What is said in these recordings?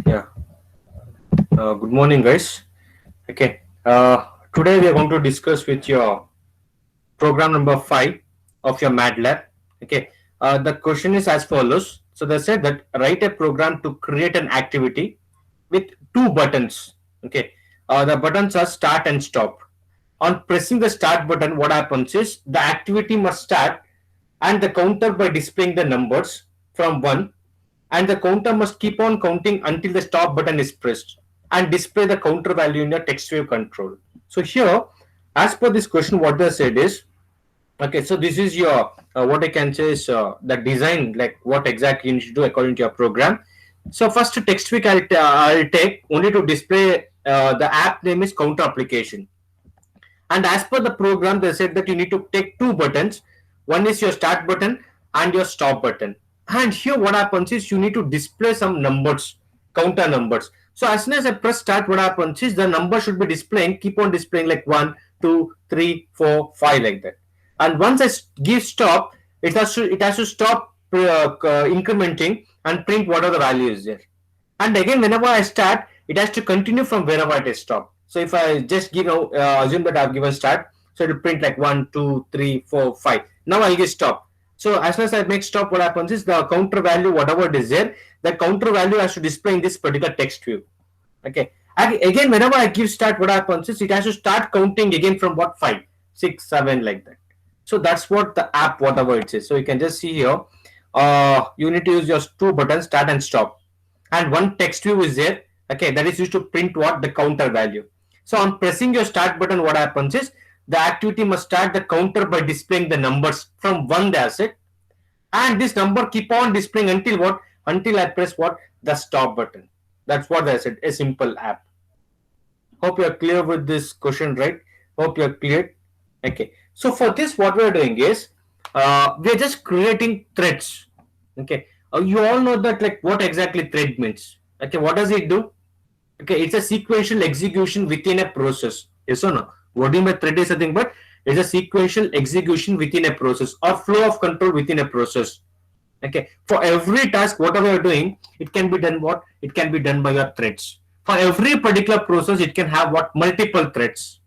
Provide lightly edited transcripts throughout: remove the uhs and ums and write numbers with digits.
Yeah. Good morning, guys. Okay. Today we are going to discuss with your program number 5 of your MATLAB. Okay. The question is as follows. So they said that write a program to create an activity with two buttons. Okay. The buttons are start and stop. On pressing the start button, what happens is the activity must start and the counter by displaying the numbers from 1, and the counter must keep on counting until the stop button is pressed and display the counter value in your text wave control. So here, as per this question, what they said is, okay, so this is your what I can say is the design, like what exactly you need to do according to your program. So first text week I'll take only to display the app name is counter application. And as per the program, they said that you need to take two buttons. One is your start button and your stop button. And here what happens is you need to display some numbers, counter numbers. So as soon as I press start, what happens is the number should be displaying, keep on displaying like 1, 2, 3, 4, 5 like that. And once I give stop, it has to stop incrementing and print whatever the value is there. And again, whenever I start, it has to continue from wherever it is stopped. So if I just assume that I've given start, so it will print like 1, 2, 3, 4, 5. Now I'll get stop. So as soon as I make stop, what happens is the counter value, whatever it is there, the counter value has to display in this particular text view. Okay. Again, whenever I give start, what happens is it has to start counting again from what, 5, 6, 7 like that. So that's what the app, whatever it is. So you can just see here, you need to use your two buttons, start and stop, and one text view is there. Okay, that is used to print what, the counter value. So on pressing your start button, what happens is the activity must start the counter by displaying the numbers from 1 the asset, and this number keep on displaying until what, until I press what, the stop button. That's what I said, a simple app. Hope you are clear with this question, right? Hope you are clear. Okay, so for this what we are doing is we are just creating threads. Okay, you all know that, like, what exactly thread means. Okay, what does it do? Okay, it's a sequential execution within a process. Yes or no? What do you mean by thread is nothing but it's a sequential execution within a process or flow of control within a process. Okay, for every task, whatever you're doing, it can be done what? It can be done by your threads. For every particular process, it can have what? Multiple threads.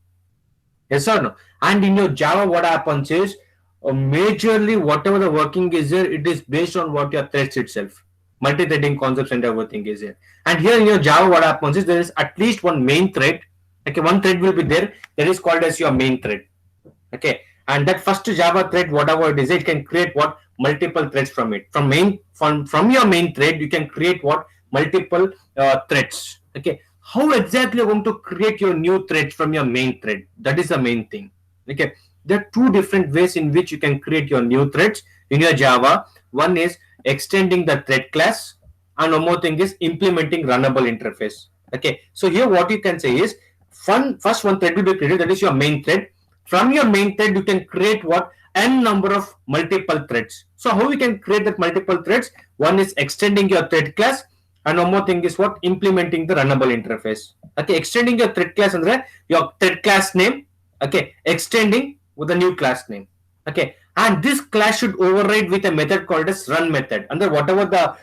Yes or no? And in your Java, what happens is majorly whatever the working is there, it is based on what your threads itself. Multi-threading concepts and everything is there. And here in your Java, what happens is there is at least one main thread. Okay, one thread will be there. That is called as your main thread. Okay, and that first Java thread, whatever it is, it can create what, multiple threads from it. From your main thread, you can create what, multiple threads. Okay, how exactly you're going to create your new thread from your main thread? That is the main thing. Okay, there are two different ways in which you can create your new threads in your Java. One is extending the thread class, and one more thing is implementing runnable interface. Okay, so here what you can say is, first one thread will be created, that is your main thread. From your main thread, you can create what, n number of multiple threads. So how we can create that multiple threads? One is extending your thread class, and one more thing is what, implementing the runnable interface. Okay, extending your thread class and your thread class name. Okay, extending with a new class name. Okay, and this class should override with a method called as run method. And then whatever the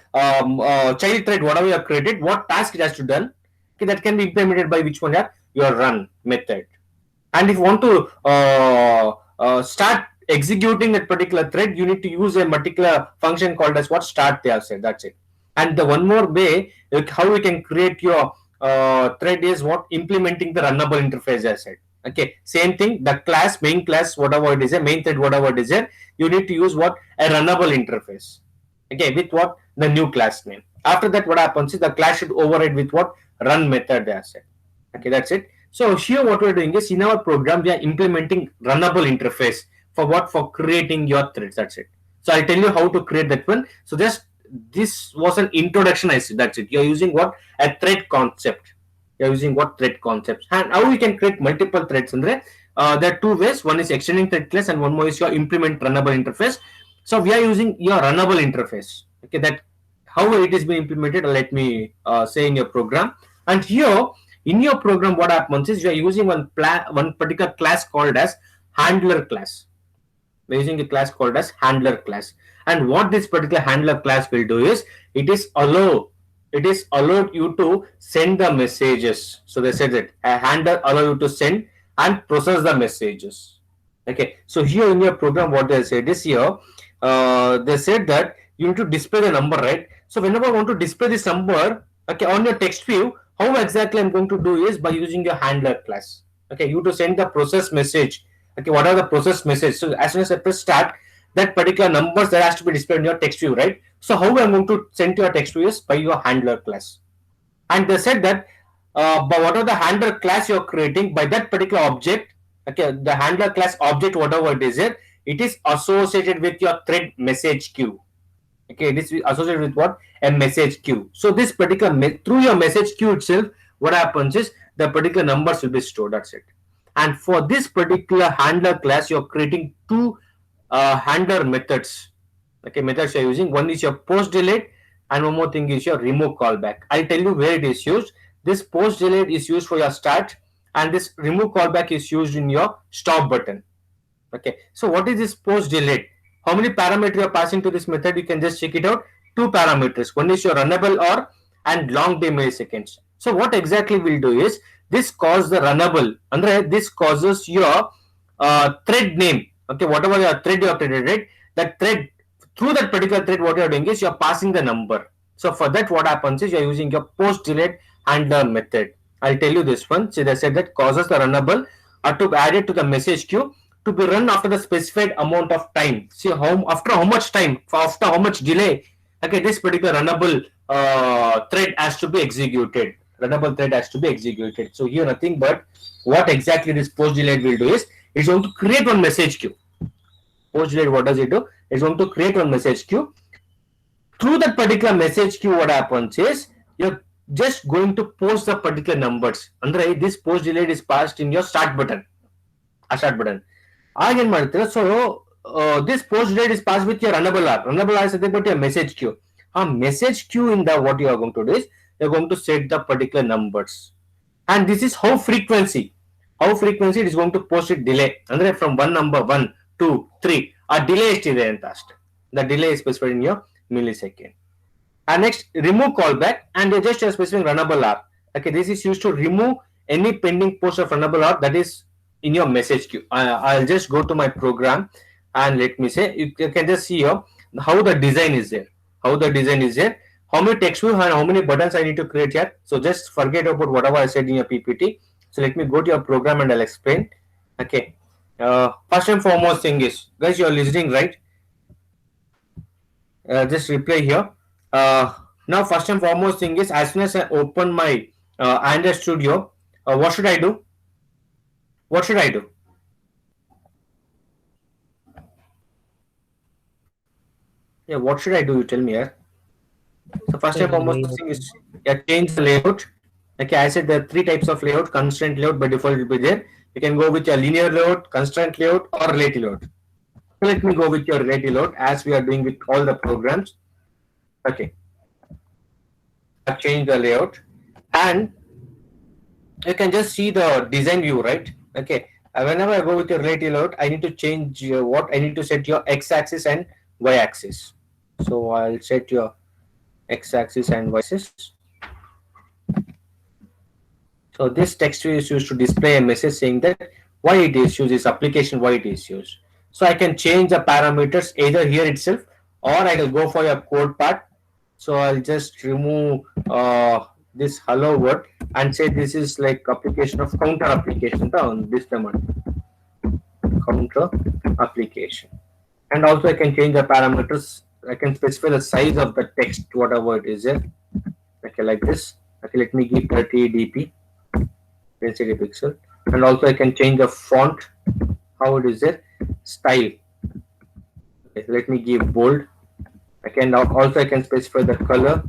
child thread, whatever you have created, what task it has to done, okay, that can be implemented by which one? Your run method. And if you want to start executing that particular thread, you need to use a particular function called as what, start they have said. That's it. And the one more way, like, how we can create your thread is what, implementing the runnable interface, as I said. Okay, same thing, the class, main class, whatever it is, a main thread, whatever it is there, you need to use what, a runnable interface. Okay, with what, the new class name. After that, what happens is the class should override with what, run method, as I said. Okay, that's it. So here what we're doing is, in our program we are implementing runnable interface for what, for creating your threads. That's it. So I'll tell you how to create that one. So just, this was an introduction, I said. That's it. You're using what, a thread concept. You're using what, thread concepts, and how we can create multiple threads in there. There are two ways. One is extending thread class, and one more is your implement runnable interface. So we are using your runnable interface. Okay, that how it is being implemented, let me say in your program. And here in your program, what happens is you are using one particular class called as handler class. We're using a class called as handler class. And what this particular handler class will do is, it is allow it is allowed you to send the messages. So they said that a handler allow you to send and process the messages. Okay, so here in your program, what they said is here, they said that you need to display the number, right? So whenever I want to display this number, okay, on your text view, how exactly I'm going to do is by using your handler class. Okay, you to send the process message. Okay, what are the process message? So as soon as I press start, that particular numbers that has to be displayed in your text view, right? So how I'm going to send to your text view is by your handler class. And they said that by whatever the handler class you're creating by that particular object, okay, the handler class object, whatever it is, it is associated with your thread message queue. Okay, it is associated with what? A message queue. So this particular through your message queue itself, what happens is the particular numbers will be stored. That's it. And for this particular handler class, you're creating two handler methods. Okay, methods you're using. One is your post delete, and one more thing is your remove callback. I'll tell you where it is used. This post delete is used for your start, and this remove callback is used in your stop button. Okay, so what is this post delete? How many parameters you are passing to this method? You can just check it out. Two parameters. One is your runnable or and long day milliseconds. So what exactly we'll do is this causes the runnable. Andre, this causes your thread name. Okay, whatever your thread you have created, right? That thread, through that particular thread, what you are doing is you are passing the number. So for that, what happens is you are using your post delete handler method. I'll tell you this one. So they said that causes the runnable or to add it to the message queue to be run after the specified amount of time. See how after how much time, after how much delay, okay, this particular runnable thread has to be executed. Runnable thread has to be executed. So here nothing but what exactly this post delete will do is it's going to create one message queue. Post delete, what does it do? It's going to create one message queue. Through that particular message queue, what happens is you're just going to post the particular numbers. Andre, this post delete is passed in your start button. A start button. Again, so this post delete is passed with your runnable R. Runnable R is nothing but your message queue. A message queue in the what you are going to do is you're going to set the particular numbers. And this is how frequency it is going to post it delay. Andre, from one number 1, 2, 3, a delay is the delay is specified in your millisecond. And next, remove callback, and they just specifying runnable R. Okay, this is used to remove any pending post of runnable R that is in your message queue. I'll just go to my program and let me say, you can just see here how the design is there. How many text view and how many buttons I need to create here. So just forget about whatever I said in your PPT. So let me go to your program and I'll explain. Okay. First and foremost thing is, guys, you're listening, right? Just replay here. Now, first and foremost thing is, as soon as I open my Android Studio, what should I do? What should I do? Yeah, what should I do? You tell me here. So first and foremost thing is, change the layout. Okay, I said there are three types of layout. Constraint layout by default will be there. You can go with your linear layout, constraint layout, or relative layout. So let me go with your relative layout as we are doing with all the programs. Okay, I've changed the layout, and you can just see the design view, right? Okay, whenever I go with your relative layout, I need to change what I need to set your x-axis and y-axis. So I'll set your x-axis and y-axis. So this text is used to display a message saying that why it is used, this application, why it is used. So I can change the parameters either here itself, or I will go for your code part. So I'll just remove this hello word and say this is like application of counter application on this command, counter application. And also I can change the parameters. I can specify the size of the text, whatever it is there. Okay, like this. Okay, let me give 30 dp density pixel, and also I can change the font, how it is there, style. Okay, let me give bold. I can also I can specify the color,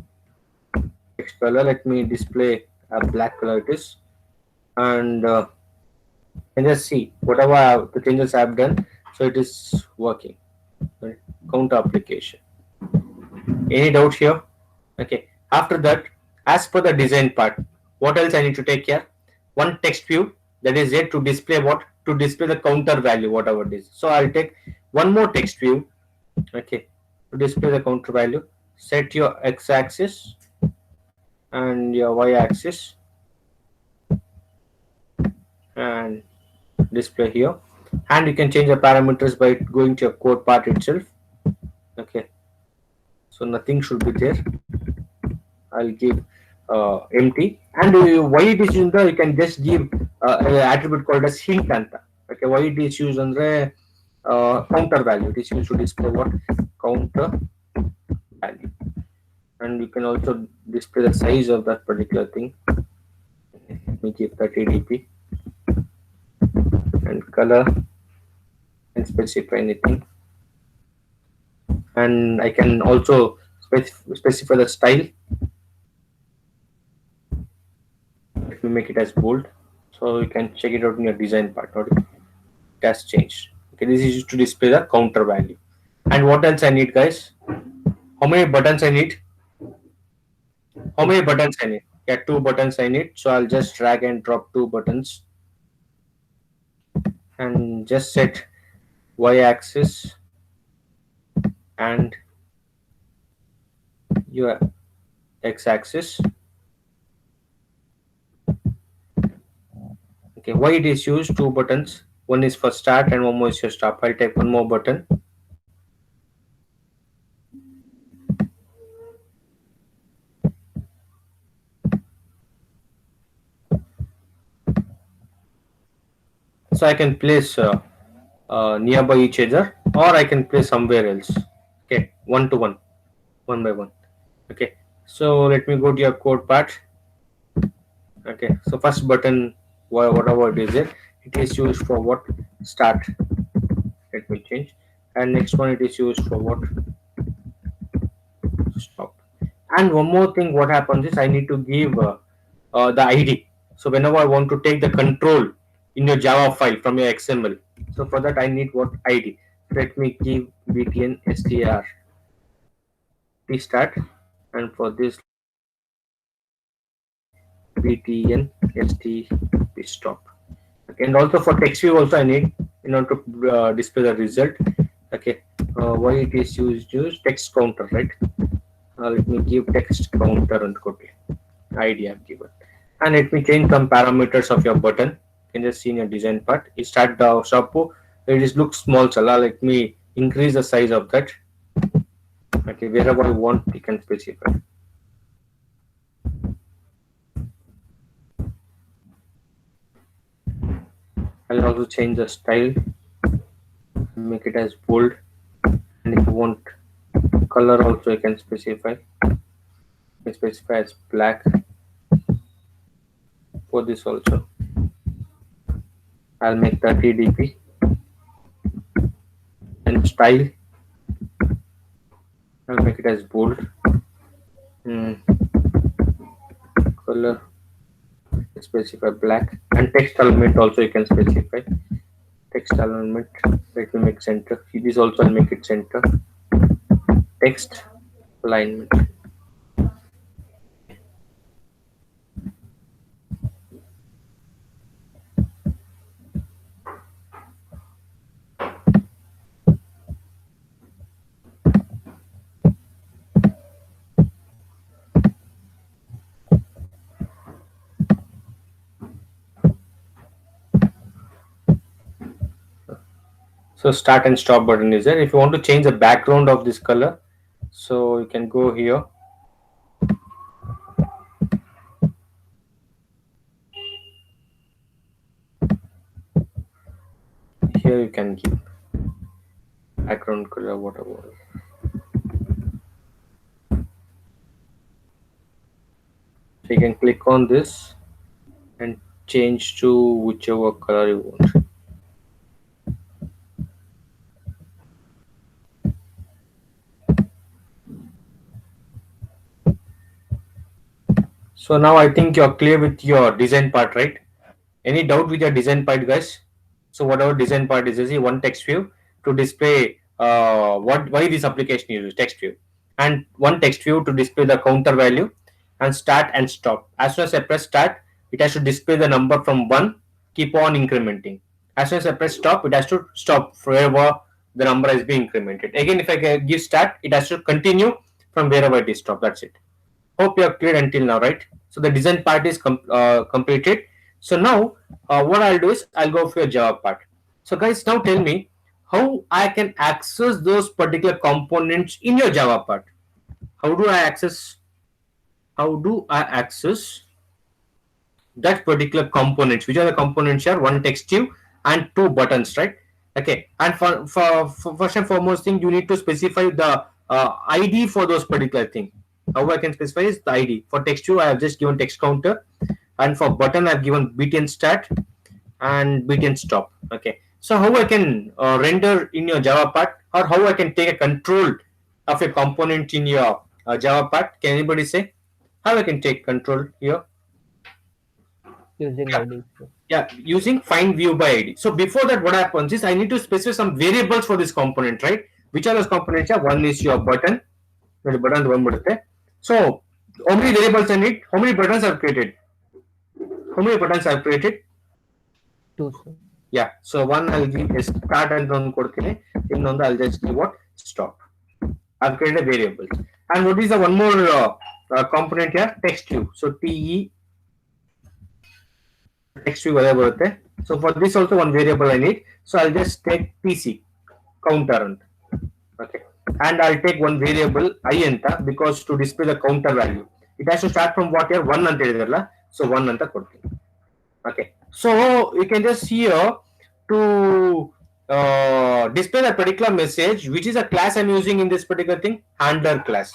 text color. Let me display a black color it is, and can just see whatever the changes I have done. So it is working. Right. Counter application. Any doubt here? Okay. After that, as per the design part, what else I need to take care? One text view that is there to display what? To display the counter value, whatever it is. So I'll take one more text view. Okay. To display the counter value, set your x-axis and your y-axis and display here. And you can change the parameters by going to your code part itself. Okay, so nothing should be there. I'll give empty, and why it is used, you can just give an attribute called as hint anta. Okay, why it is used andre counter value. It is used to display what counter value, and you can also display the size of that particular thing. Let me give 30 dp and color and specify anything, and I can also specify the style. Let me make it as bold, so you can check it out in your design part. It has changed. Okay, this is used to display the counter value. And what else I need, guys? How many buttons I need? How many buttons I need? Yeah, 2 buttons I need. So I'll just drag and drop 2 buttons and just set y-axis and your x-axis. Okay, why it is used? 2 buttons. One is for start and one more is for stop. I'll type one more button. So I can place nearby each other, or I can place somewhere else. Okay, one to one, one by one. Okay, so let me go to your code part. Okay, so first button, whatever it is there, it is used for what? Start. Let me change. And next one, it is used for what? Stop. And one more thing, what happens is I need to give the ID. So whenever I want to take the control in your Java file from your XML, so for that I need what? ID. Let me give btn str t start, and for this btn st stop. Okay, and also for text view also I need in order to display the result. Okay, why it is used text counter, right? Let me give text counter and quickly ID I've given, and let me change some parameters of your button. You can just see in your design part. It start the shop. It is looks small, so let me increase the size of that. Okay, wherever I want, you can specify. I'll also change the style, make it as bold, and if you want color also, you can specify. You specify as black. For this also, I'll make 30 dp, and style, I'll make it as bold. Color, specify black, and text element also you can specify. Text element, let me make center. This also I'll make it center. Text alignment. So start and stop button is there. If you want to change the background of this color, so you can go here. Here you can give background color, whatever. So you can click on this and change to whichever color you want. So now I think you're clear with your design part, right? Any doubt with your design part, guys? So whatever design part is one text view to display why this application uses text view, and one text view to display the counter value and start and stop. As soon as I press start, it has to display the number from 1, keep on incrementing. As soon as I press stop, it has to stop wherever the number is being incremented. Again, if I give start, it has to continue from wherever it is stopped. That's it. Hope you are clear until now, right? So the design part is completed. So now what I'll do is I'll go for your Java part. So guys, now tell me how I can access those particular components in your Java part. How do I access? How do I access that particular components? Which are the components here? One text view and two buttons, right? Okay. And for first and foremost thing, you need to specify the ID for those particular thing. How I can specify is the ID. For text view, I have just given text counter, and for button, I've given btn start and btn stop. Okay. So how I can render in your Java part, or how I can take a control of a component in your Java part? Can anybody say how I can take control here? Using Yeah. ID. Yeah, using find view by ID. So before that, what happens is I need to specify some variables for this component, right? Which are those components? One is your button. The button. So how many variables I need? How many buttons I've created? How many buttons I've created? Two, sir. Yeah. So one I'll give a start and one in I'll just give what stop. I've created a variable. And what is the one more component here? Text view. So TE text view whatever. So for this also one variable I need. So I'll just take TC counter. Okay. And I'll take one variable I anta because to display the counter value. It has to start from what here? 1 anta idella. So 1 anta kodತೀನಿ. Okay. So you can just see here to display that particular message, which is a class I'm using in this particular thing, handler class.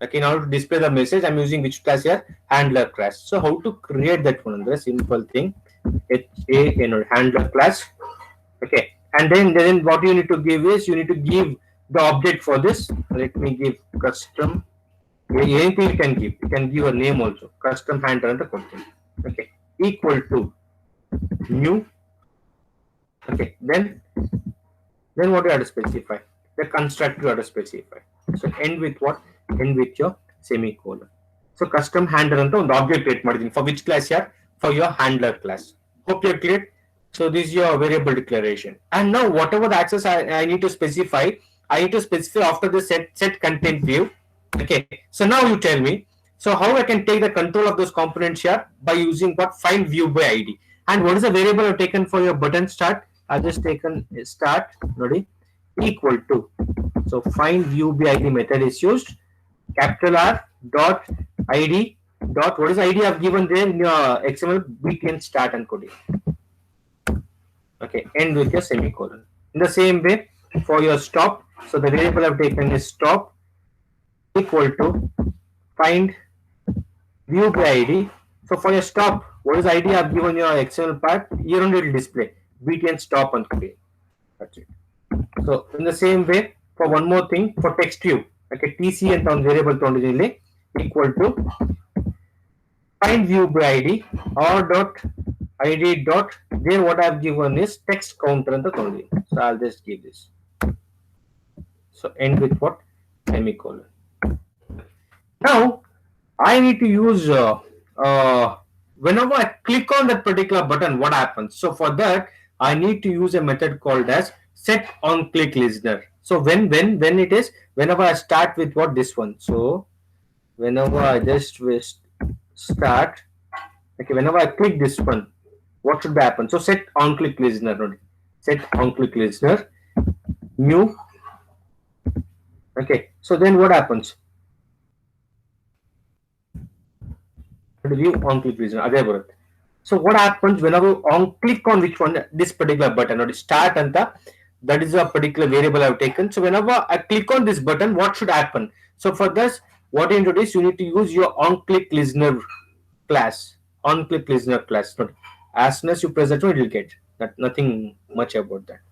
Okay, now to display the message, I'm using which class here? Handler class. So how to create that one? The simple thing, handler class. Okay, and then what you need to give is you need to give the object for this. Let me give custom. Anything you can give. You can give a name also. Custom handler and the content. Okay, equal to new. Okay, then what you have to specify? The constructor you have to specify. So end with what? End with your semicolon. So custom handler and the object create margin for which class here? For your handler class. Hope you're clear. So this is your variable declaration. And now whatever the access I need to specify, I need to specify after the set content view. Okay. So now you tell me. So how I can take the control of those components here by using what? Find view by ID. And what is the variable I've taken for your button start? I've just taken start ready, equal to. So find view by ID method is used. Capital R dot ID dot what is the ID I've given there in your XML btn start and coding. Okay, end with your semicolon. In the same way for your stop, so the variable I've taken is stop equal to find view by ID. So for your stop, what is the ID I've given your XML part? Here only it will display btn stop and coding. That's it. So in the same way for one more thing for text view. Okay, TC and on variable equal to find view by ID or dot ID dot there what I've given is text counter and the only. So I'll just give this. So end with what? Semicolon. Now I need to use whenever I click on that particular button, what happens? So for that I need to use a method called as set on click listener. So when it is whenever I start with what this one. So whenever I just start, okay, whenever I click this one, what should happen? So set on click listener. Set on click listener new. Okay, so then what happens? View on click listener. So what happens whenever on click on which one? This particular button or start and that is a particular variable I've taken. So whenever I click on this button, what should happen? So for this, what you introduce, you need to use your on click listener class. On click listener class. As soon as you press that one, it will get that. Nothing much about that.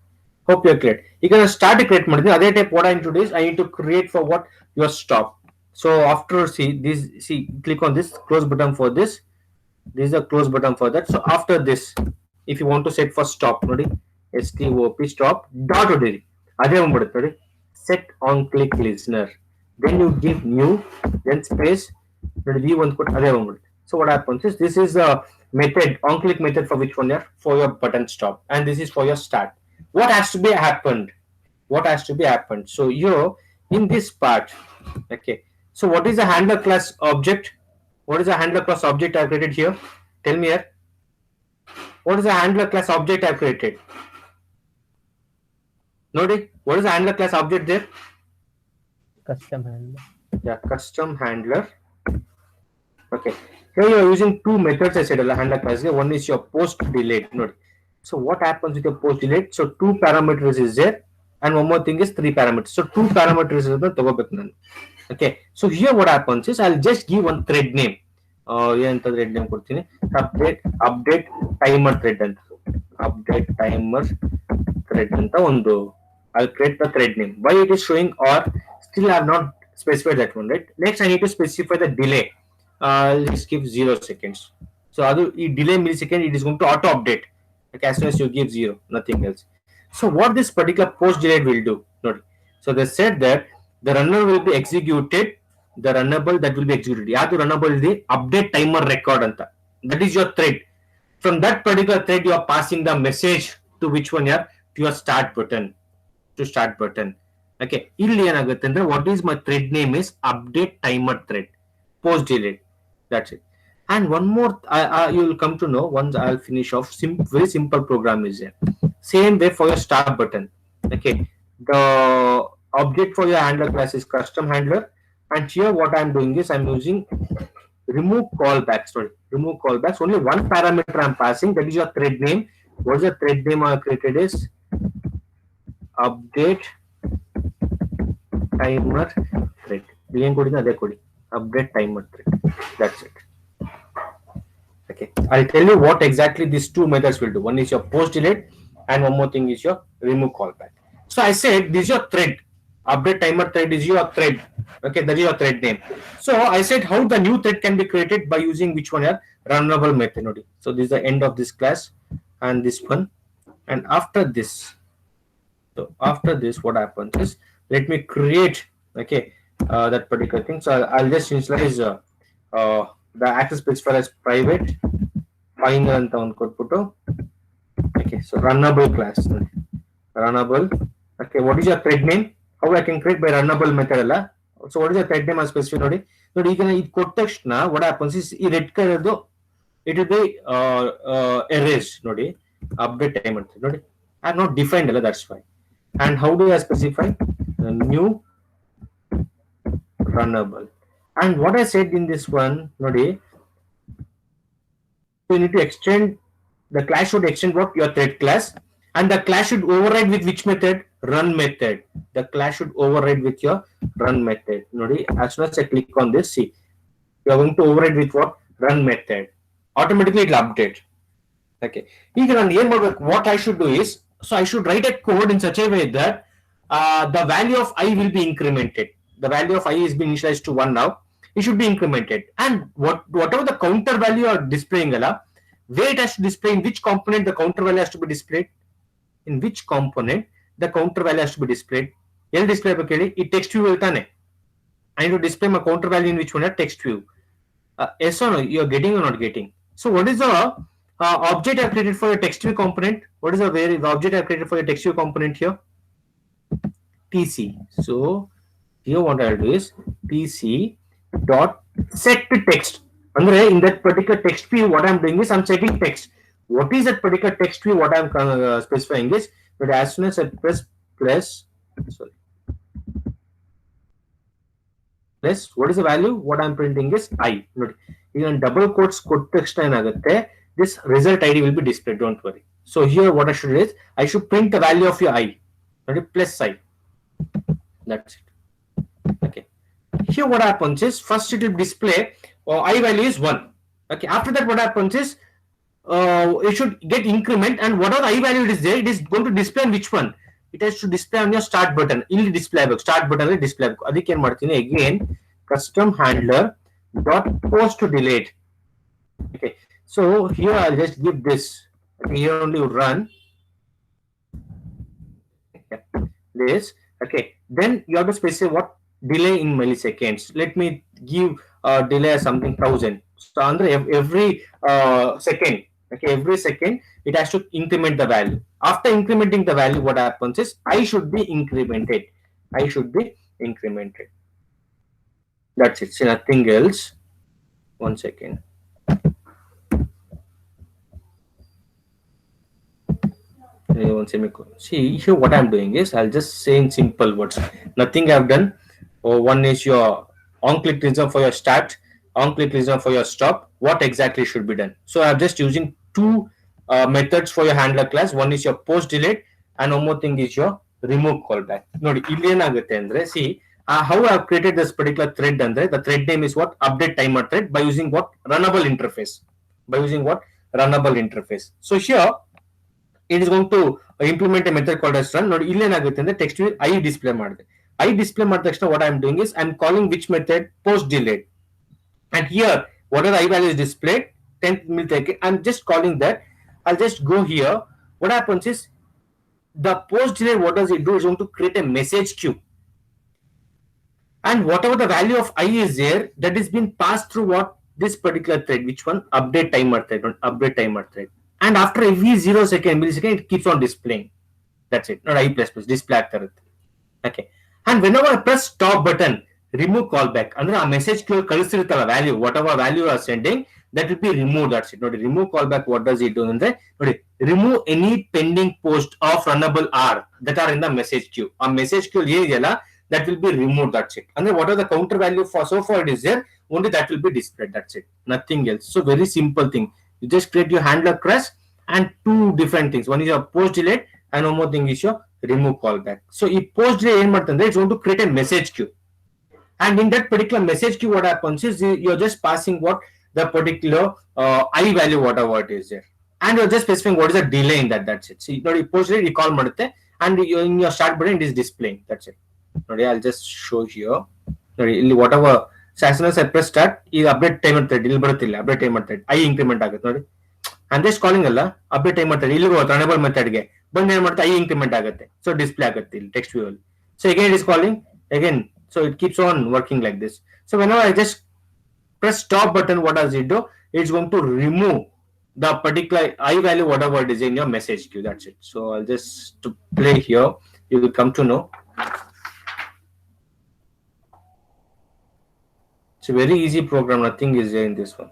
Hope you're clear. You can start to create more. Other type what I introduce, I need to create for what? Your stop. So after click on this close button for this. This is a close button for that. So after this, if you want to set for stop, stop stop dot set on click listener. Then you give new, then space, so what happens is this is a method on click method for which one here? For your button stop, and this is for your start. What has to be happened? What has to be happened? So you in this part, okay, So what is the handler class object? What is the handler class object I've created here? Tell me here. What is the handler class object I've created? Nodi, what is the handler class object there? Custom handler. Yeah, custom handler. Okay. Here you are using two methods I said handler class. One is your post delete. Nodi. So what happens with your post delete? So two parameters is there, and one more thing is three parameters. So two parameters is the okay. So here what happens is I'll just give one thread name. Thread name update timer thread and update timer thread and I'll create the thread name. Why it is showing or still I have not specified that one, right? Next I need to specify the delay. Let's give 0 seconds. So delay millisecond, it is going to auto update. Okay, as soon as you give 0, nothing else. So what this particular post delete will do? Note. So they said that the runner will be executed, the runnable that will be executed. Yadu runnable is the update timer record anta. That is your thread. From that particular thread, you are passing the message to which one here? To your start button. To start button. Okay. What is my thread name is update timer thread. Post delete. That's it. And one more, you will come to know once I'll finish off. Very simple program is there. Same way for your start button. Okay. The object for your handler class is custom handler. And here what I'm doing is I'm using remove callbacks. Sorry, remove callbacks. Only one parameter I'm passing. That is your thread name. What is the thread name I created is update timer thread. Update timer thread. That's it. Okay, I'll tell you what exactly these two methods will do. One is your post delete, and one more thing is your remove callback. So I said this is your thread. Update timer thread is your thread. Okay, that is your thread name. So I said how the new thread can be created by using which one here? Runnable method. So this is the end of this class and this one. And after this, what happens is let me create that particular thing. So I'll just initialize the access specifier as private final and photo. Okay, so runnable class. Runnable. Okay, what is your thread name? How I can create by runnable method? So what is the thread name as specified? So you can code text now. What happens is red color it will be erased. Update timer. I have not defined that's why. And how do I specify? New runnable. And what I said in this one, you need to extend the class should extend what your thread class, and the class should override with which method? Run method. The class should override with your run method. As soon as I click on this, see, you are going to override with what? Run method. Automatically it will update. Okay. What I should do is, so I should write a code in such a way that the value of I will be incremented. The value of I is being initialized to 1 now. It should be incremented. And whatever the counter value you are displaying, where it has to display, in which component the counter value has to be displayed? In which component the counter value has to be displayed? Display it text view. I need to display my counter value in which one? Text view. Yes or no? You are getting or not getting? So what is the object I created for your text view component? What is the object I created for your text view component here? TC. So here what I'll do is TC dot set to text. In that particular text view, what I'm doing is I'm setting text. What is that particular text view? What I'm specifying is that as soon as I press plus, what is the value? What I'm printing is I. Even double quotes code text this result ID will be displayed. Don't worry. So here what I should do is I should print the value of your I. Plus I. That's it. Okay. Here what happens is first it will display I value is 1. Okay. After that what happens is it should get increment, and whatever I value it is there, it is going to display on which one? It has to display on your start button. ಇಲ್ಲಿ display ಆಗಬೇಕು. Start button ಅಲ್ಲಿ display ಆಗಬೇಕು. ಅದಕ್ಕೆ ಏನು ಮಾಡ್ತೀನಿ? Again custom handler dot post to delete. Okay. So here I'll just give this. Okay, here only run. Okay. This. Okay. Then you have to specify what delay in milliseconds. Let me give delay as something 1000. So under every second, okay, every second it has to increment the value. After incrementing the value, what happens is I should be incremented. I should be incremented. That's it. See, nothing else. One second. One semicolon. See here, what I'm doing is I'll just say in simple words. Nothing I've done. One is your on-click reason for your start, on-click reason for your stop. What exactly should be done? So I'm just using two methods for your handler class. One is your post delete, and one more thing is your remove callback. ನೋಡಿ ಇಲ್ಲಿ ಏನಾಗುತ್ತೆ ಅಂದ್ರೆ see how I have created this particular thread ಅಂದ್ರೆ the thread name is what update timer thread by using what runnable interface So here it is going to implement a method called as run. ನೋಡಿ ಇಲ್ಲಿ ಏನಾಗುತ್ತೆ ಅಂದ್ರೆ text view I display ಮಾಡಿದೆ. I display ಮಾಡಿದ ತಕ್ಷಣ what I am doing is I am calling which method post delete, and here whatever I value is displayed 10th millisecond. I'm just calling that. I'll just go here. What happens is the post delete, what does it do? It's going to create a message queue, and whatever the value of I is there, that is being passed through what this particular thread, which one update timer thread, and after every 0 second millisecond it keeps on displaying. That's it. Not I plus plus display ಆಗ್ತಾ ಇರುತ್ತೆ. Okay, and whenever I press stop button, remove callback ಅಂದ್ರೆ ಆ message queue ಕಳಿಸಿರುತ್ತಲ್ಲ value, whatever value you are sending, that will be removed. That's it. ನೋಡಿ remove callback, what does it do ಅಂದ್ರೆ ನೋಡಿ remove any pending post of runnable R that are in the message queue. ಆ message Q ಏನಿದೆಯಲ್ಲ that will be removed. That's it. And what are the counter value for so far it is there, only that will be displayed. That's it. Nothing else. So very simple thing. You just create your handler class and two different things. One is your post delete and one more thing is your remove callback. So if post delete ಏನು ಮಾಡ್ತಂದ್ರೆ it's going to create a message queue, and in that particular message queue what happens is you're just passing what the particular I value whatever it is there, and you're just specifying what is the delay in that. That's it. See ನೋಡಿ post delete you call ಮಾಡುತ್ತೆ, and in your start button it is displaying. That's it. ನೋಡಿ I'll just show here. ನೋಡಿ ಇಲ್ಲಿ whatever as soon as I press start ಈ update timer thread ಇಲ್ಲಿ ಬರುತ್ತಿಲ್ಲ, update timer thread I increment ಆಗುತ್ತೆ ನೋಡಿ. I'm just calling ಅಲ್ಲ update timer thread ಇಲ್ಲಿ runnable method ಗೆ ಬಂದು ಏನು ಮಾಡುತ್ತೆ I increment ಆಗುತ್ತೆ, so display ಆಗುತ್ತೆ ಇಲ್ಲಿ text view ಅಲ್ಲಿ. So again it is calling again, so it keeps on working like this. So whenever I just press stop button, what does it do? It's going to remove the particular I value whatever it is in your message queue. That's it. So I'll just play here, you will come to know. It's a very easy program, nothing is there in this one.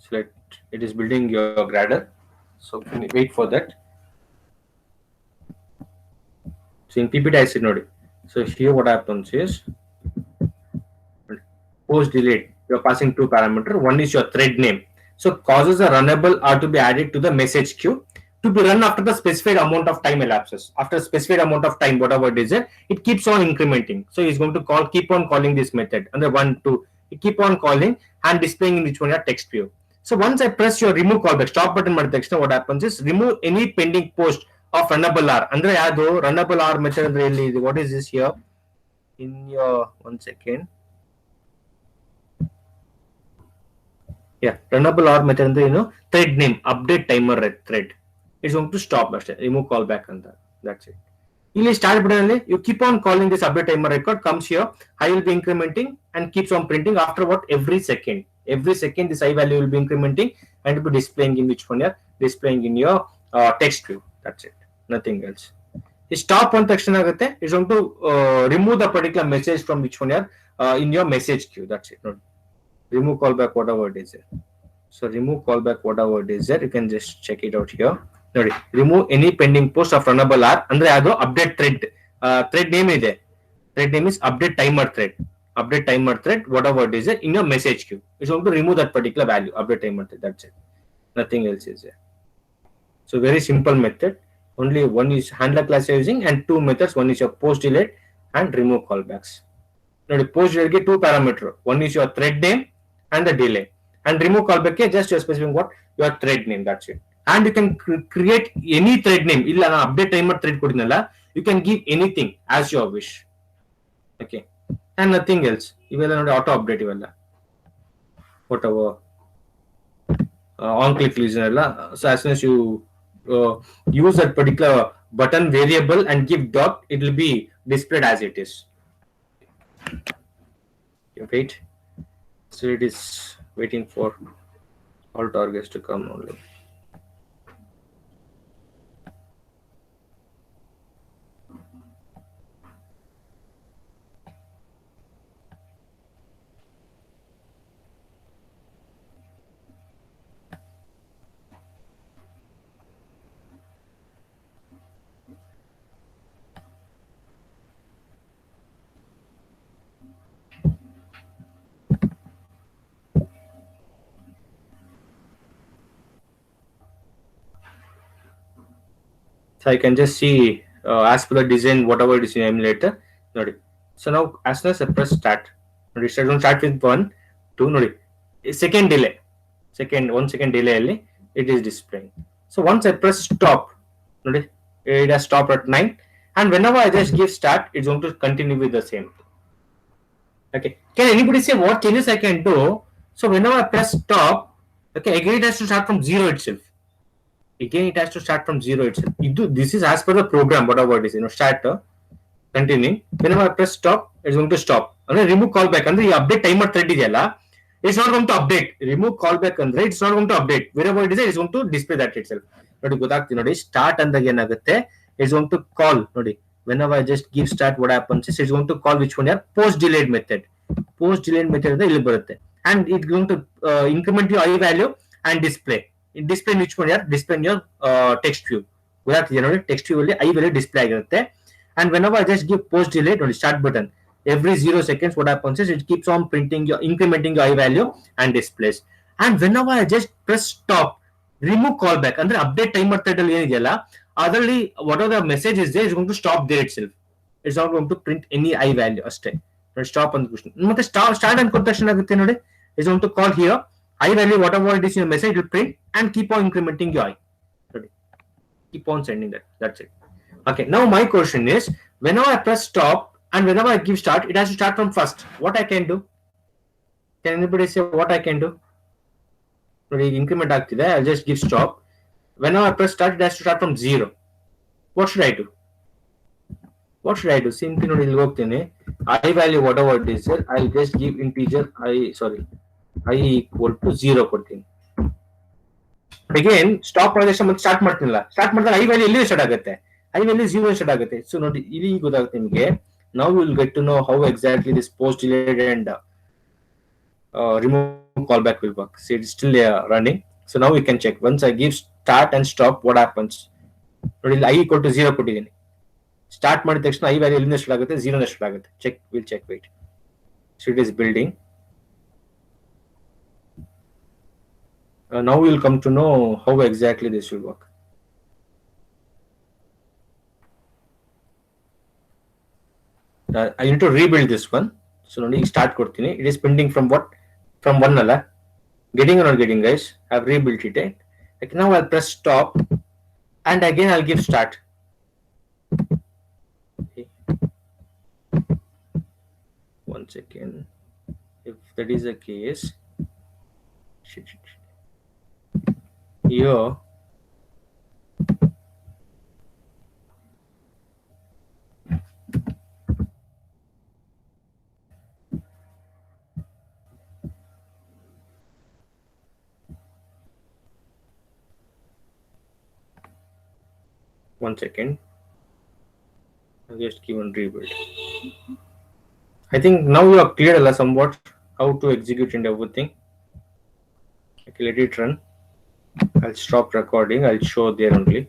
Select, it is building your Gradle, so wait for that. So in PPT I said nodi. So here what happens is post delete, you're passing two parameters. One is your thread name, so causes a runnable are to be added to the message queue to be run after the specified amount of time elapses. After specified amount of time, whatever it is there, it keeps on incrementing. So he's going to keep on calling this method, and the 1 2 it keep on calling and displaying in which one your text view. So once I press your remove callback stop button ಮಾಡಿದ ತಕ್ಷಣ what happens is remove any pending post of runnable R. ಅಂದ್ರೆ ಯಾವುದು runnable R method ಅಂದ್ರೆ ಎಲ್ಲಿ ಇದೆ? What is this here in your one second? Yeah, runnable R method ಅಂದ್ರೆ ಏನು? Thread name update timer thread. It's going to stop ಅಷ್ಟೇ, remove callback ಅಂತ. That's it. ಇಲ್ಲಿ start button ಅಲ್ಲಿ you keep on calling this update timer record, comes here, I will be incrementing and keeps on printing after what every second this I value will be incrementing and will be displaying in which one here, displaying in your text view. That's it, nothing else. The stop on section agate is going to remove the particular message from which one here in your message queue. That's it. Not remove callback whatever it is there. So remove callback whatever it is there, you can just check it out here. ನೋಡಿ remove any pending post of runnable R ಅಂದ್ರೆ ಅದು update thread name ಇದೆ, thread name is update timer thread whatever it is in your message queue. It's going to remove that particular value update timer thread. That's it, nothing else is there. So very simple method, only one is handler class using and two methods, one is your post delete and remove callbacks. Now post delete get two parameter, one is your thread name and the delay, and remove callback just your specifying what your thread name. That's it. And you can create any thread name. illa na update timer thread kodinalla, you can give anything as your wish. Okay, and nothing else. Ivella nodi auto update ivella whatever on click listen alla. So as soon as you use that particular button variable and give dot, it will be displayed as it is. You wait. So it is waiting for all targets to come only. So I can just see as per the design, whatever it is in emulator. Nodi. So now as soon as I press start, nodi, start with 1, 2, nodi. Second delay, 1 second delay, it is displaying. So once I press stop, nodi, it has stopped at 9, and whenever I just give start, it's going to continue with the same. Okay. Can anybody say what changes I can do? So whenever I press stop, okay, again it has to start from 0 itself. Again it has to start from 0 itself. This is as per the program, whatever it is, start, continuing. Whenever I press stop, it's going to stop. And then remove callback, and the update timer thread is it's not going to update. Remove callback, and it's not going to update. Wherever it is, it's going to display that itself. Start and again it's going to call. Whenever I just give start, what happens is it's going to call which one here? Post delayed method. Post delayed method is and it's going to increment your I value and display. Display which one here? Display in your text view. Text view I value display. And whenever I just give post delayed or start button, every 0 seconds, what happens is it keeps on printing your incrementing your I value and displays. And whenever I just press stop, remove callback, and the update timer thread otherly whatever the message is there is going to stop there itself. It's not going to print any I value. Stop and start and contaction is going to call here I value, whatever it is in your message, will print and keep on incrementing your I. Keep on sending that. That's it. Okay, now my question is, whenever I press stop and whenever I give start, it has to start from first. What I can do? Can anybody say what I can do? Increment I'll just give stop. Whenever I press start, it has to start from 0. What should I do? What should I do? Simply I value, whatever it is, I'll just give integer I equal to 0. Again, stop start ಮಾಡ್ತಿಲ್ಲ. Start ಮಾಡಿದ್ರೆ I value ಎಲ್ಲಿ start ಆಗುತ್ತೆ? I value 0 start ಆಗುತ್ತೆ. So ನೋಡಿ ಇಲ್ಲಿ ಗೊತ್ತಾಗುತ್ತೆ ನಿಮಗೆ. Now we will get to know how exactly this post delayed and remove callback will work. See, it's still running. So now we can check. Once I give start and stop, what happens? ನೋಡಿ I equal to 0 ಕೊಟ್ಟಿದ್ದೀನಿ. Start ಮಾಡಿದ ತಕ್ಷಣ I value ಎಲ್ಲಿಂದ start ಆಗುತ್ತೆ? 0 ಇಂದ start ಆಗುತ್ತೆ. Check, we'll check. Wait. So it is building. Now we will come to know how exactly this will work. I need to rebuild this one. So now start kortini. It is printing from what? From 1 alla. Getting or not getting, guys? I've rebuilt it. Like now I'll press stop and again I'll give start. Okay. 1 second. If that is the case, here one second, I'll just give one rebuild. I think now you are clear somewhat how to execute and everything. Okay, let it run. I'll stop recording. I'll show there only.